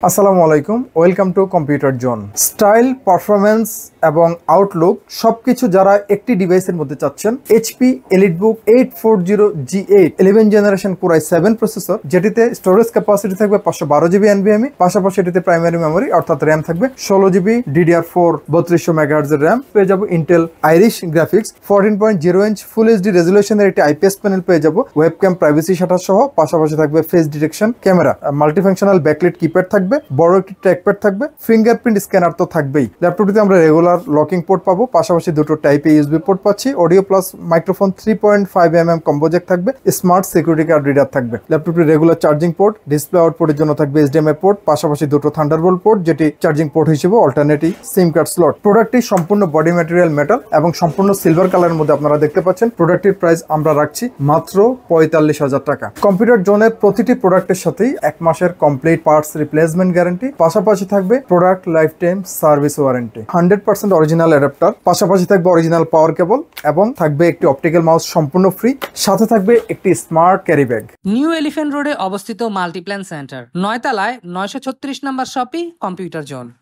আসসালামু আলাইকুম, welcome to computer zone. Style, performance এবং আউটলুক সবকিছু যারা একটি ডিভাইসের মধ্যে চাচ্ছেন, HP EliteBook 840G8 11 generation Core i7 processor, যেটিতে স্টোরেজ ক্যাপাসিটি থাকবে 512 GB NVMe, পাশাপাশি এটিতে প্রাইমারি মেমোরি অর্থাৎ র্যাম থাকবে 16 GB DDR4 3200 MHz এর র্যাম পেয়ে যাবো। Intel Iris graphics 14.0 inch full HD রেজুলেশনের একটি আইপিএস প্যানেল পেয়ে যাবো, ওয়েবক্যাম প্রাইভেসি শাটার সহ, পাশাপাশি থাকবে face detection camera, multifunctional backlight keypad থাকবে, বড় একটি ট্র্যাকপ্যাড থাকবে, ফিঙ্গারপ্রিন্ট স্ক্যানার তো থাকবেই। ল্যাপটপটিতে আমরা রেগুলার লকিং পোর্ট পাবো, পাশাপাশি দুটো টাইপ এ ইউএসবি পোর্ট পাচ্ছি, audio plus microphone 3.5 mm combo Jack থাকবে, স্মার্ট সিকিউরিটি কার্ড রিডার থাকবে। ল্যাপটপটি রেগুলার চার্জিং পোর্ট, ডিসপ্লে আউটপুটের জন্য থাকবে এইচডিএমআই পোর্ট, পাশাপাশি দুটো থান্ডারবোল্ট পোর্ট, যেটি চার্জিং পোর্ট হিসেবে অল্টারনেটিভ সিম কার্ড স্লট। প্রোডাক্টটি সম্পূর্ণ বডি ম্যাটেরিয়াল মেটাল এবং সম্পূর্ণ সিলভার কালারের মধ্যে আপনারা দেখতে পাচ্ছেন। প্রোডাক্টটির প্রাইস আমরা রাখছি মাত্র 45,000 টাকা। কম্পিউটার জোনের প্রতিটি প্রোডাক্টের সাথেই 1 মাসের কমপ্লিট পার্টস রিপ্লেসমেন্ট গ্যারান্টি, পাশাপাশি থাকবে product life time service warranty, 100% original adapter, পাশাপাশি থাকবে অরিজিনাল পাওয়ার কেবল এবং থাকবে একটি অপটিক্যাল মাউস সম্পূর্ণ ফ্রি, সাথে থাকবে একটি smart carry bag. New elephant রোডে অবস্থিত মাল্টিপ্ল্যান সেন্টার, 9 তলায় 936 নম্বর শপি, কম্পিউটার জোন।